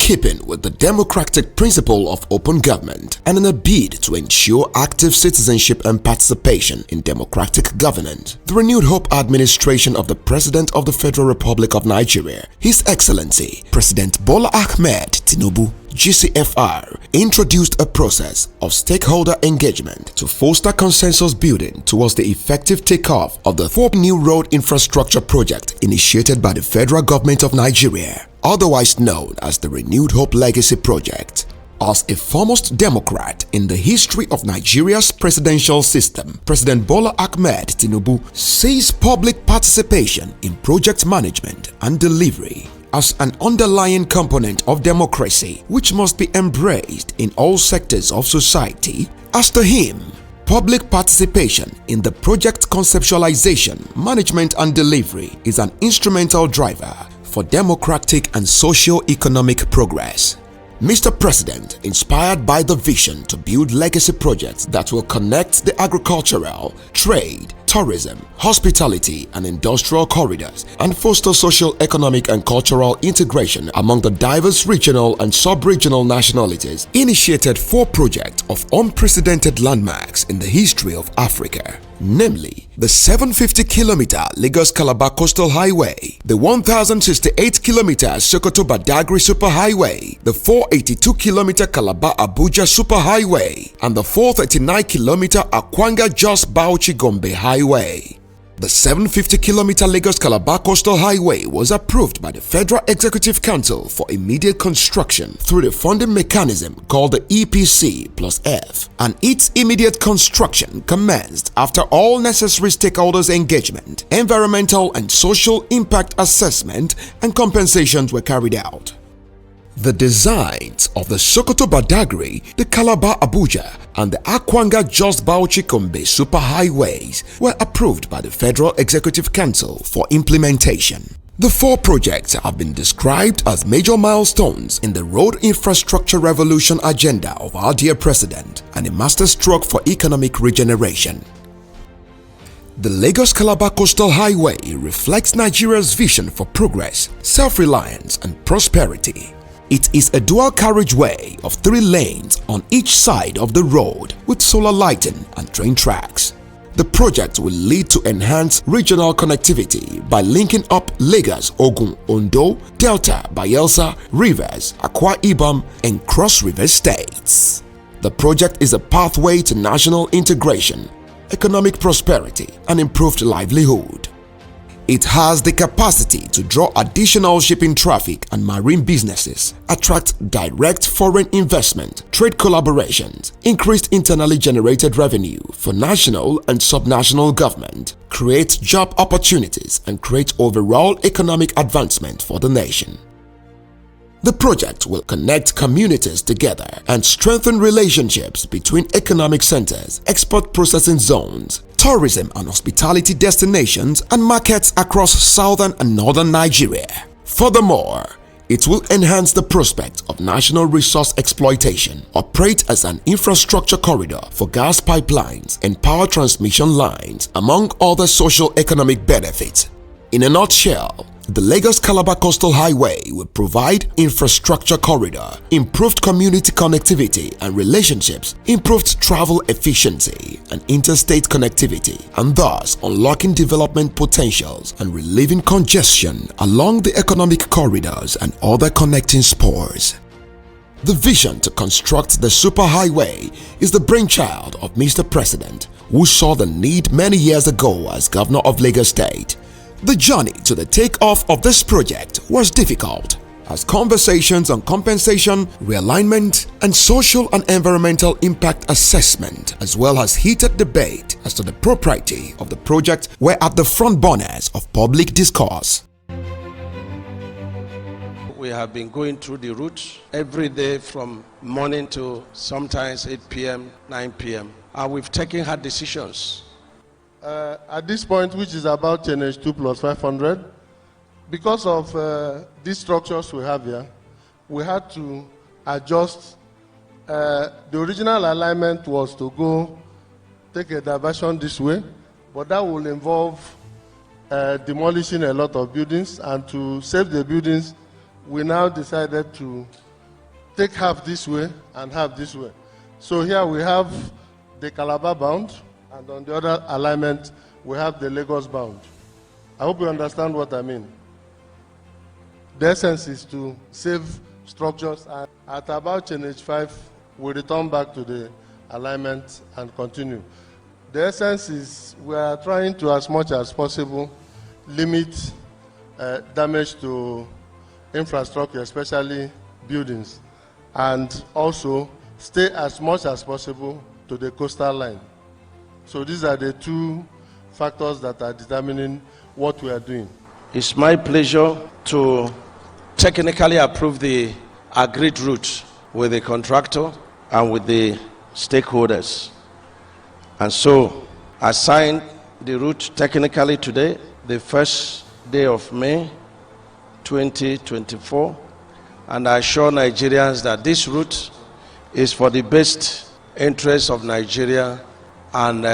keeping with the democratic principle of open government and in a bid to ensure active citizenship and participation in democratic governance, the Renewed Hope administration of the President of the Federal Republic of Nigeria, His Excellency President Bola Ahmed Tinubu, GCFR, introduced a process of stakeholder engagement to foster consensus building towards the effective takeoff of the 4 new road infrastructure project initiated by the federal government of Nigeria, otherwise known as the Renewed Hope Legacy Project. As a foremost Democrat in the history of Nigeria's presidential system, President Bola Ahmed Tinubu sees public participation in project management and delivery as an underlying component of democracy which must be embraced in all sectors of society. As to him, public participation in the project conceptualization, management and delivery is an instrumental driver for democratic and socio-economic progress. Mr. President, inspired by the vision to build legacy projects that will connect the agricultural, trade, tourism, hospitality and industrial corridors and foster social, economic and cultural integration among the diverse regional and sub-regional nationalities, initiated 4 projects of unprecedented landmarks in the history of Africa, namely the 750-kilometer Lagos-Calabar Coastal Highway, the 1,068-kilometer Sokoto-Badagry Superhighway, the 482-kilometer Calabar-Abuja Superhighway, and the 439-kilometer Akwanga-Jos Bauchi-Gombe Highway. The 750-kilometer Lagos-Calabar Coastal Highway was approved by the Federal Executive Council for immediate construction through the funding mechanism called the EPC plus F, and its immediate construction commenced after all necessary stakeholders' engagement, environmental and social impact assessment and compensations were carried out. The designs of the Sokoto-Badagry, the Calabar-Abuja and the Akwanga-Jos Bauchi-Gombe superhighways were approved by the Federal Executive Council for implementation. The 4 projects have been described as major milestones in the road infrastructure revolution agenda of our dear President and a masterstroke for economic regeneration. The Lagos-Calabar Coastal Highway reflects Nigeria's vision for progress, self-reliance and prosperity. It is a dual carriageway of 3 lanes on each side of the road with solar lighting and train tracks. The project will lead to enhanced regional connectivity by linking up Lagos, Ogun, Ondo, Delta, Bayelsa, Rivers, Akwa Ibom and Cross River states. The project is a pathway to national integration, economic prosperity and improved livelihood. It has the capacity to draw additional shipping traffic and marine businesses, attract direct foreign investment, trade collaborations, increased internally generated revenue for national and subnational government, create job opportunities and create overall economic advancement for the nation. The project will connect communities together and strengthen relationships between economic centers, export processing zones, tourism and hospitality destinations and markets across southern and northern Nigeria. Furthermore, it will enhance the prospect of national resource exploitation, operate as an infrastructure corridor for gas pipelines and power transmission lines, among other socio-economic benefits. In a nutshell, the Lagos-Calabar Coastal Highway will provide infrastructure corridor, improved community connectivity and relationships, improved travel efficiency and interstate connectivity, and thus unlocking development potentials and relieving congestion along the economic corridors and other connecting spurs. The vision to construct the superhighway is the brainchild of Mr. President, who saw the need many years ago as Governor of Lagos State. The journey to the takeoff of this project was difficult, as conversations on compensation, realignment, and social and environmental impact assessment, as well as heated debate as to the propriety of the project, were at the front burners of public discourse. We have been going through the route every day from morning to sometimes 8 p.m., 9 p.m. and we've taken hard decisions. At this point, which is about NH2 plus 500, because of these structures we have here, we had to adjust. The original alignment was to go take a diversion this way, but that will involve demolishing a lot of buildings, and to save the buildings, we now decided to take half this way and half this way. So here we have the Calabar bound, and on the other alignment, we have the Lagos bound. I hope you understand what I mean. The essence is to save structures, and at about Challenge 5, we return back to the alignment and continue. The essence is we are trying to, as much as possible, limit damage to infrastructure, especially buildings, and also stay as much as possible to the coastal line. So these are the two factors that are determining what we are doing. It's my pleasure to technically approve the agreed route with the contractor and with the stakeholders. And so I signed the route technically today, the first day of May 2024, and I assure Nigerians that this route is for the best interest of Nigeria, and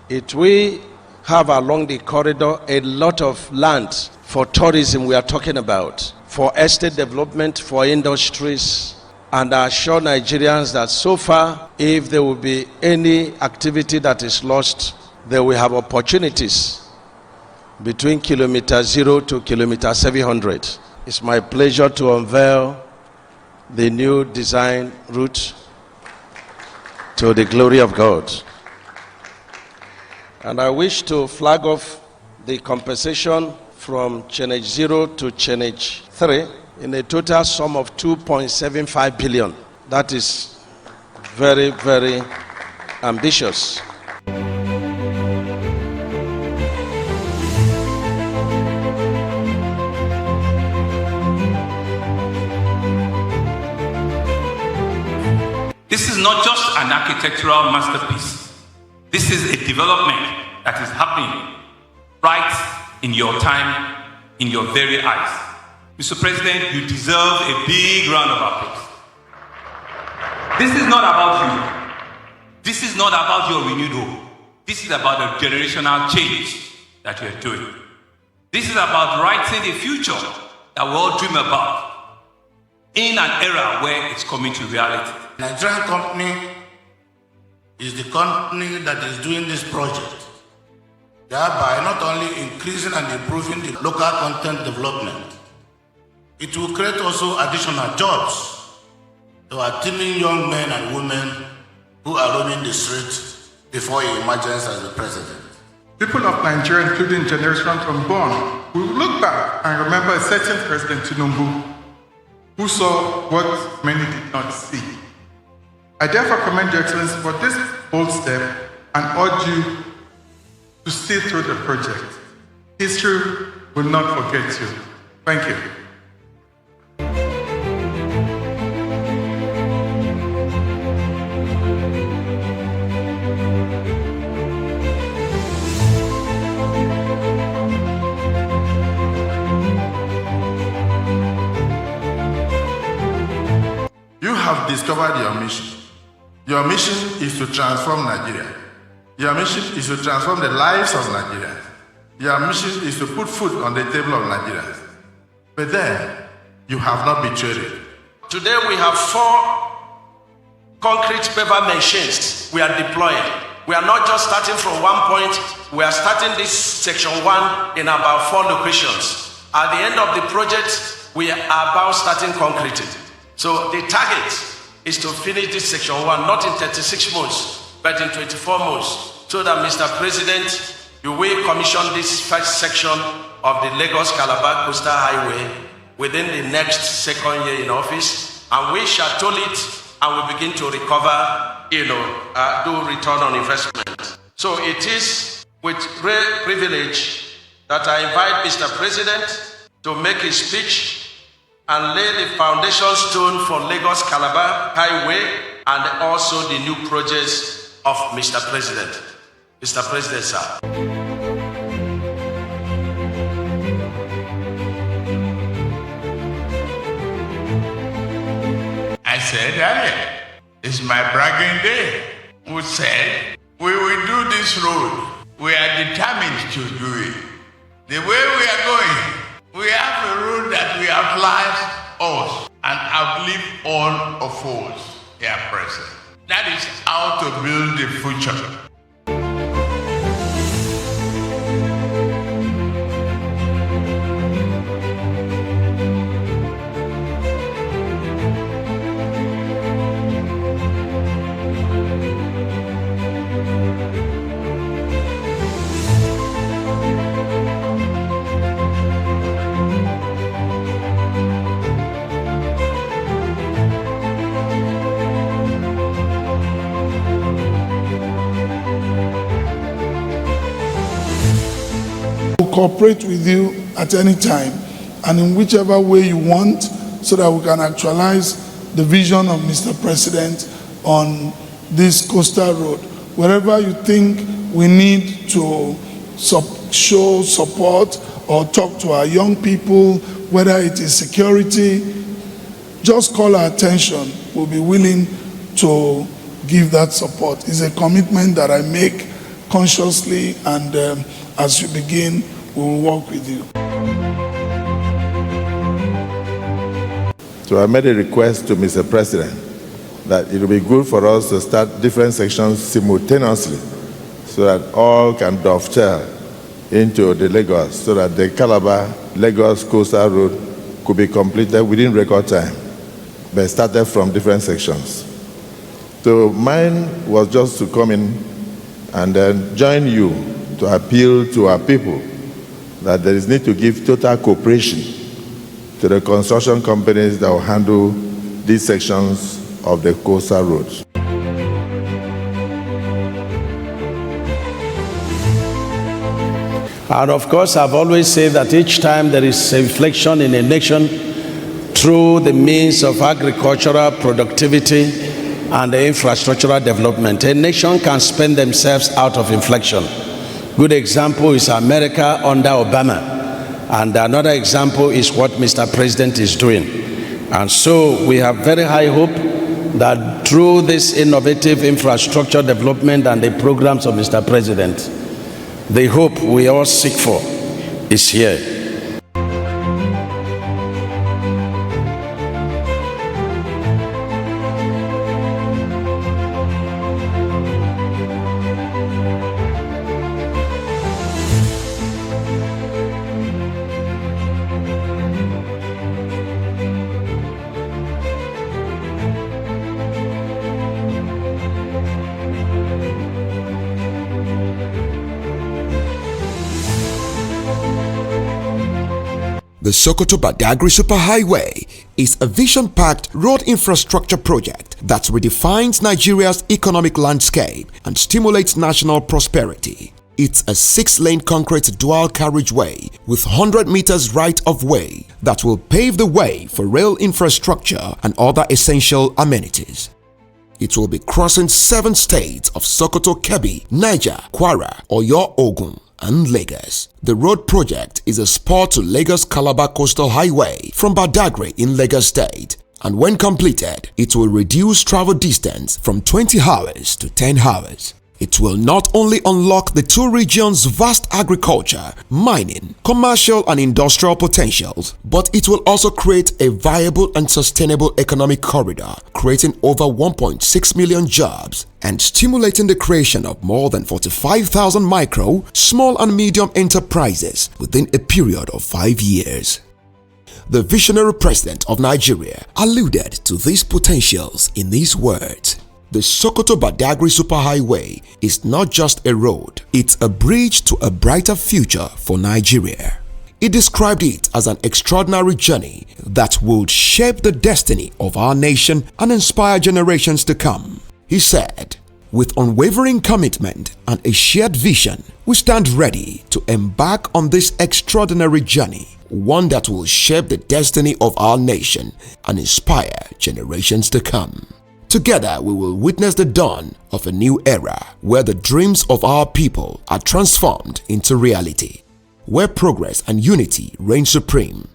it will have along the corridor a lot of land for tourism we are talking about, for estate development, for industries, and I assure Nigerians that so far, if there will be any activity that is lost, they will have opportunities between kilometer 0 to kilometer 700. It's my pleasure to unveil the new design route to the glory of God. And I wish to flag off the compensation from Challenge 0 to Challenge 3 in a total sum of 2.75 billion. That is very, very ambitious. This is not just an architectural masterpiece. This is a development that is happening right in your time, in your very eyes. Mr. President, you deserve a big round of applause. This is not about you. This is not about your renewed hope. This is about the generational change that you are doing. This is about writing the future that we all dream about in an era where it's coming to reality. Nigerian company is the company that is doing this project, thereby not only increasing and improving the local content development, it will create also additional jobs to our teeming young men and women who are roaming the streets before he emerges as the president. People of Nigeria, including generations unborn, will look back and remember a certain President Tinubu who saw what many did not see. I therefore commend Your Excellency for this bold step and urge you to see through the project. History will not forget you. Thank you. You have discovered your mission. Your mission is to transform Nigeria. Your mission is to transform the lives of Nigerians. Your mission is to put food on the table of Nigerians. But then, you have not betrayed it. Today we have 4 concrete paver machines we are deploying. We are not just starting from one point, we are starting this section 1 in about 4 locations. At the end of the project, we are about starting concreting. So the target is to finish this section 1, not in 36 months, but in 24 months, so that, Mr. President, you will commission this first section of the Lagos-Calabar Coastal Highway within the next second year in office, and we shall toll it and we begin to recover, do return on investment. So it is with great privilege that I invite Mr. President to make his speech and lay the foundation stone for Lagos-Calabar Highway and also the new projects of Mr. President. Mr. President, sir. I said earlier, it's my bragging day. We said, we will do this road. We are determined to do it. The way we are going, we have a road that we have lives us. and outlive all of us here present. That is how to build the future. Cooperate with you at any time and in whichever way you want, so that we can actualize the vision of Mr. President on this coastal road. Wherever you think we need to show support or talk to our young people, whether it is security, just call our attention. We'll be willing to give that support. It's a commitment that I make consciously, and as you begin, we will work with you. So I made a request to Mr. President that it will be good for us to start different sections simultaneously so that all can dovetail into the Lagos, so that the Calabar-Lagos Coastal Road could be completed within record time, but started from different sections. So mine was just to come in and then join you to appeal to our people that there is need to give total cooperation to the construction companies that will handle these sections of the coastal roads. And of course, I've always said that each time there is inflection in a nation through the means of agricultural productivity and the infrastructural development, a nation can spend themselves out of inflection. Good example is America under Obama, and another example is what Mr. President is doing. And so we have very high hope that through this innovative infrastructure development and the programs of Mr. President, the hope we all seek for is here. The Sokoto-Badagry Superhighway is a vision-packed road infrastructure project that redefines Nigeria's economic landscape and stimulates national prosperity. It's a 6-lane concrete dual carriageway with 100 meters right-of-way that will pave the way for rail infrastructure and other essential amenities. It will be crossing 7 states of Sokoto, Kebbi, Niger, Kwara, Oyo, Ogun, and Lagos. The road project is a spur to Lagos-Calabar Coastal Highway from Badagry in Lagos State, and when completed, it will reduce travel distance from 20 hours to 10 hours. It will not only unlock the two regions' vast agriculture, mining, commercial and industrial potentials, but it will also create a viable and sustainable economic corridor, creating over 1.6 million jobs and stimulating the creation of more than 45,000 micro, small and medium enterprises within a period of 5 years. The visionary president of Nigeria alluded to these potentials in these words. The Sokoto-Badagry Superhighway is not just a road, it's a bridge to a brighter future for Nigeria. He described it as an extraordinary journey that would shape the destiny of our nation and inspire generations to come. He said, "With unwavering commitment and a shared vision, we stand ready to embark on this extraordinary journey, one that will shape the destiny of our nation and inspire generations to come. Together, we will witness the dawn of a new era where the dreams of our people are transformed into reality, where progress and unity reign supreme.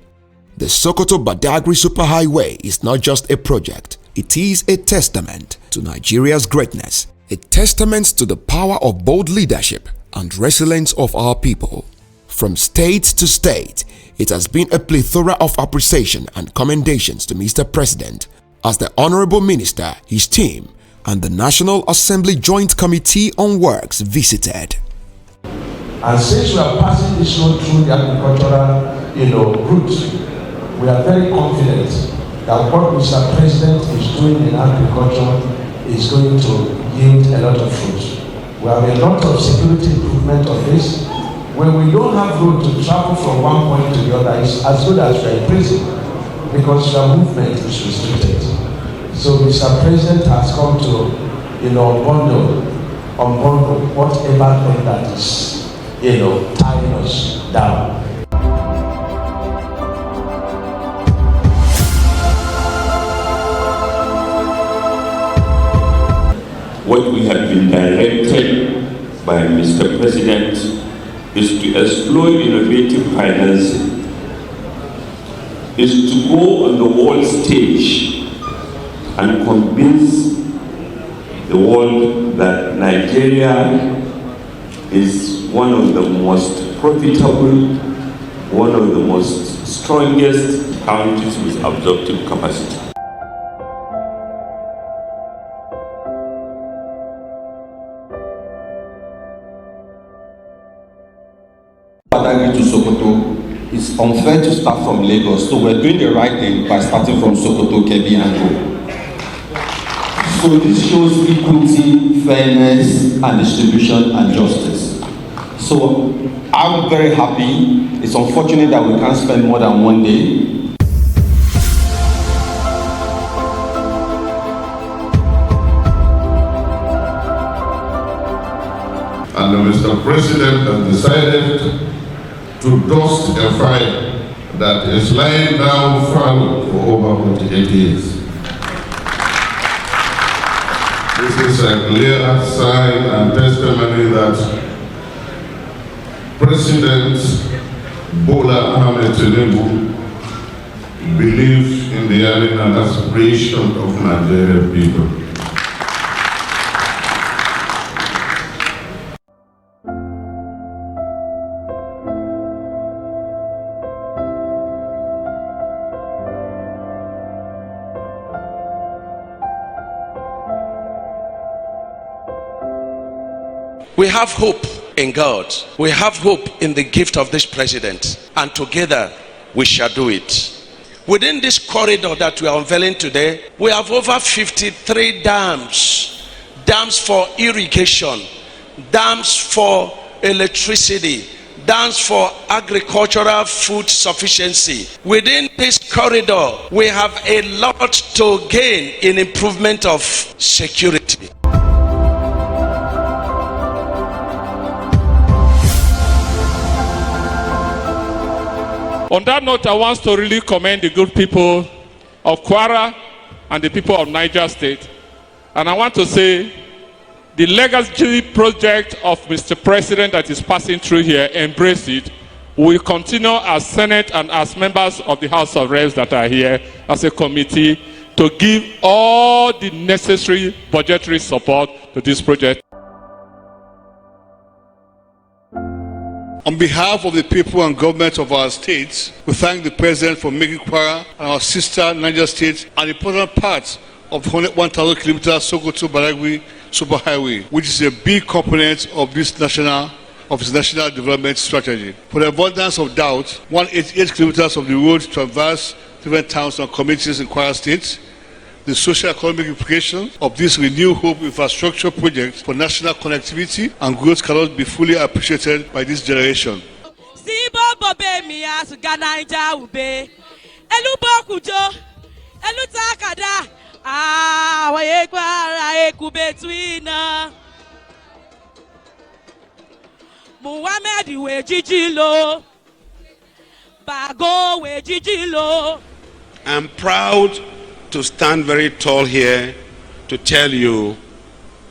The Sokoto-Badagry Superhighway is not just a project, it is a testament to Nigeria's greatness, a testament to the power of bold leadership and resilience of our people. From state to state, it has been a plethora of appreciation and commendations to Mr. President as the Honorable Minister, his team, and the National Assembly Joint Committee on Works visited. And since we are passing this road through the agricultural, route, we are very confident that what Mr. President is doing in agriculture is going to yield a lot of fruit. We have a lot of security improvement on this. When we don't have road to travel from one point to the other, it's as good as we're in prison because your movement is restricted. So Mr. President has come to, unbundle whatever thing that is, tying us down. What we have been directed by Mr. President is to explore innovative financing, is to go on the world stage and convince the world that Nigeria is one of the most profitable, one of the most strongest countries with absorptive capacity. To Sokoto, it's unfair to start from Lagos, so we're doing the right thing by starting from Sokoto, Kebbi, and Go. So this shows equity, fairness, and distribution and justice. So I'm very happy. It's unfortunate that we can't spend more than one day. And Mr. President has decided to dust a fire that is lying down fallow for over 48 years. This is a clear sign and testimony that President Bola Ahmed Tinubu believes in the yearning and aspiration of Nigerian people. We have hope in God. We have hope in the gift of this president, and together we shall do it. Within this corridor that we are unveiling today, we have over 53 dams. Dams for irrigation, dams for electricity, dams for agricultural food sufficiency. Within this corridor, we have a lot to gain in improvement of security. On that note, I want to really commend the good people of Kwara and the people of Niger State. And I want to say the legacy project of Mr. President that is passing through here, embrace it. We will continue as Senate and as members of the House of Reps that are here as a committee to give all the necessary budgetary support to this project. On behalf of the people and government of our states, we thank the President for making Kwara and our sister Niger State an important part of the 1,000 kilometers Sokoto-Badagry Superhighway, which is a big component of his national development strategy. For the avoidance of doubt, 188 kilometers of the road traverse different towns and communities in Kwara State. The social-economic implications of this renewed hope infrastructure project for national connectivity and growth cannot be fully appreciated by this generation. I'm proud to stand very tall here to tell you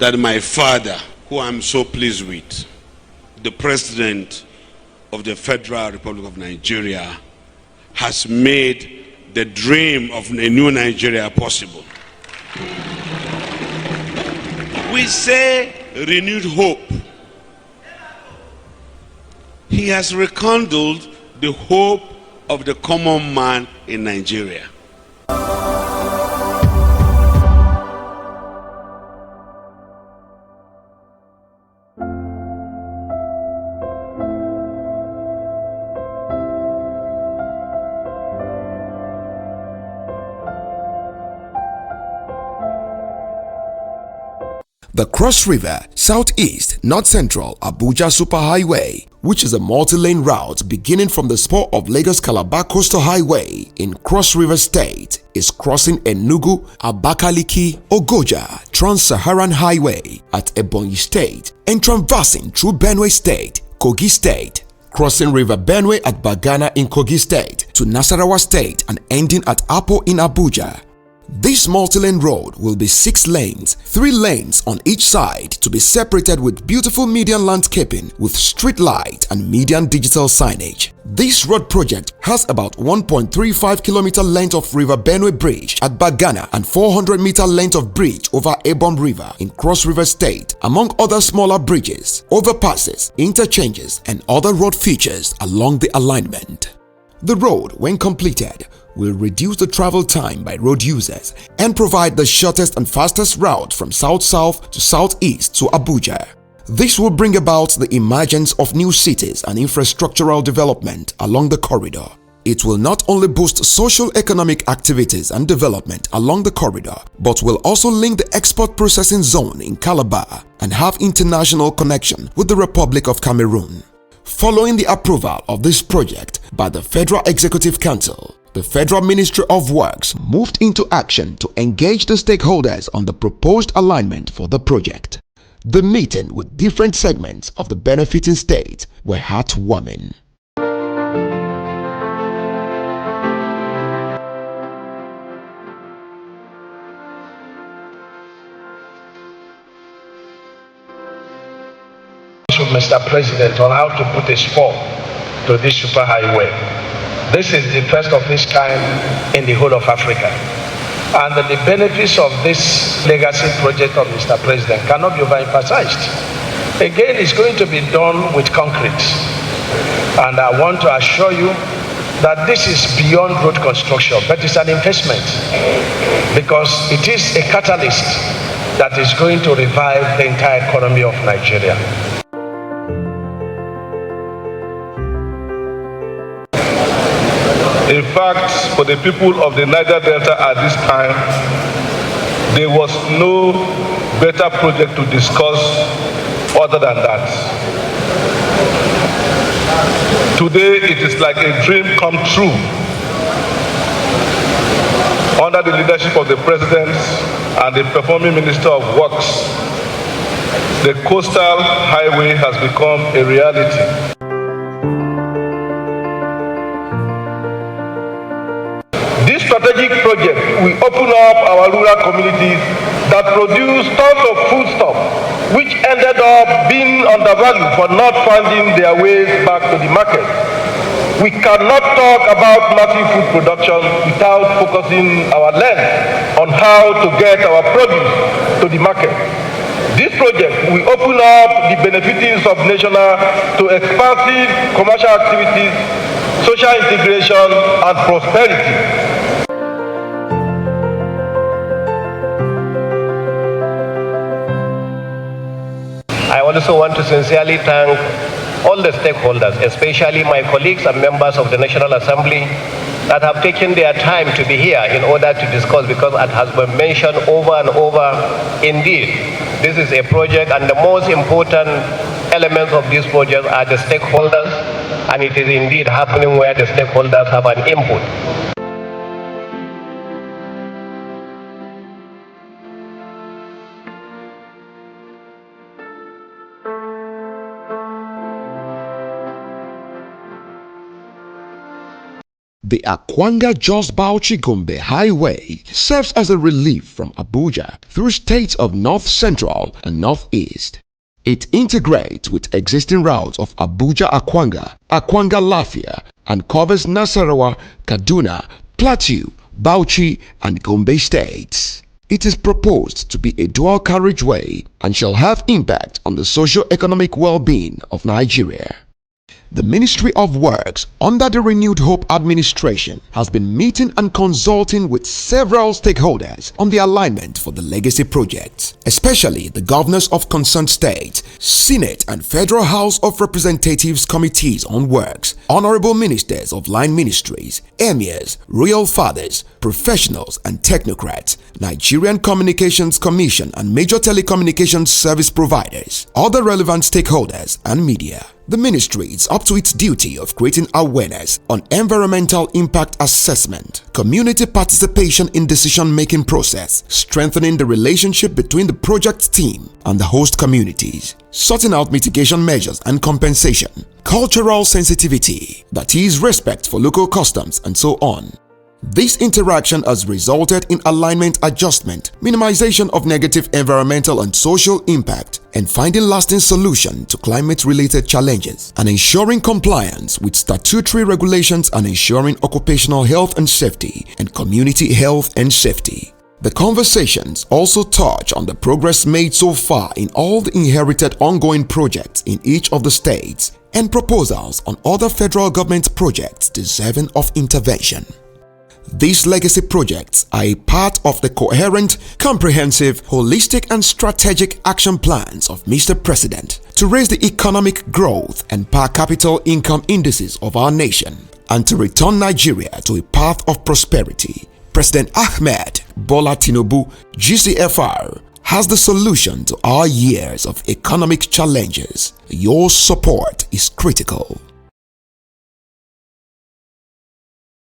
that my father, who I'm so pleased with, the President of the Federal Republic of Nigeria, has made the dream of a new Nigeria possible. We say renewed hope. He has rekindled the hope of the common man in Nigeria. The Cross River Southeast North Central Abuja Superhighway, which is a multi-lane route beginning from the spur of Lagos-Calabar Coastal Highway in Cross River State, is crossing Enugu, Abakaliki, Ogoja Trans-Saharan Highway at Ebonyi State and traversing through Benue State, Kogi State, crossing River Benue at Bagana in Kogi State to Nasarawa State and ending at Apo in Abuja. This multi-lane road will be 6 lanes, 3 lanes on each side to be separated with beautiful median landscaping with street light and median digital signage. This road project has about 1.35 kilometer length of River Benue Bridge at Bagana and 400 meter length of bridge over Ebon River in Cross River State, among other smaller bridges, overpasses, interchanges, and other road features along the alignment. The road, when completed, will reduce the travel time by road users and provide the shortest and fastest route from south-south to southeast to Abuja. This will bring about the emergence of new cities and infrastructural development along the corridor. It will not only boost social-economic activities and development along the corridor, but will also link the export processing zone in Calabar and have international connection with the Republic of Cameroon. Following the approval of this project by the Federal Executive Council, the Federal Ministry of Works moved into action to engage the stakeholders on the proposed alignment for the project. The meeting with different segments of the benefiting state were heartwarming. Mr. President, on how to put a spur to this superhighway. This is the first of its kind in the whole of Africa. And the benefits of this legacy project of Mr. President cannot be overemphasized. Again, it's going to be done with concrete. And I want to assure you that this is beyond road construction, but it's an investment because it is a catalyst that is going to revive the entire economy of Nigeria. In fact, for the people of the Niger Delta at this time, there was no better project to discuss other than that. Today, it is like a dream come true. Under the leadership of the President and the performing Minister of Works, the coastal highway has become a reality. This strategic project will open up our rural communities that produce tons of foodstuff, which ended up being undervalued for not finding their ways back to the market. We cannot talk about massive food production without focusing our lens on how to get our produce to the market. This project will open up the benefits of national to expansive commercial activities, social integration, and prosperity. I also want to sincerely thank all the stakeholders, especially my colleagues and members of the National Assembly that have taken their time to be here in order to discuss, because it has been mentioned over and over. Indeed, this is a project, and the most important elements of this project are the stakeholders, and it is indeed happening where the stakeholders have an input. The Akwanga-Jos Bauchi-Gombe Highway serves as a relief from Abuja through states of North Central and Northeast. It integrates with existing routes of Abuja-Akwanga, Akwanga-Lafia, and covers Nasarawa, Kaduna, Plateau, Bauchi, and Gombe states. It is proposed to be a dual carriageway and shall have impact on the socio-economic well-being of Nigeria. The Ministry of Works, under the Renewed Hope administration, has been meeting and consulting with several stakeholders on the alignment for the legacy projects, especially the governors of concerned states, Senate and Federal House of Representatives Committees on Works, honorable ministers of line ministries, emirs, royal fathers, professionals and technocrats, Nigerian Communications Commission and major telecommunications service providers, other relevant stakeholders and media. The ministry is up to its duty of creating awareness on environmental impact assessment, community participation in decision-making process, strengthening the relationship between the project team and the host communities, sorting out mitigation measures and compensation, cultural sensitivity, that is, respect for local customs and so on. This interaction has resulted in alignment adjustment, minimization of negative environmental and social impact, and finding lasting solution to climate-related challenges, and ensuring compliance with statutory regulations and ensuring occupational health and safety and community health and safety. The conversations also touch on the progress made so far in all the inherited ongoing projects in each of the states and proposals on other federal government projects deserving of intervention. These legacy projects are a part of the coherent, comprehensive, holistic and strategic action plans of Mr. President to raise the economic growth and per capita income indices of our nation and to return Nigeria to a path of prosperity. President Ahmed Bola Tinubu, GCFR, has the solution to our years of economic challenges. Your support is critical.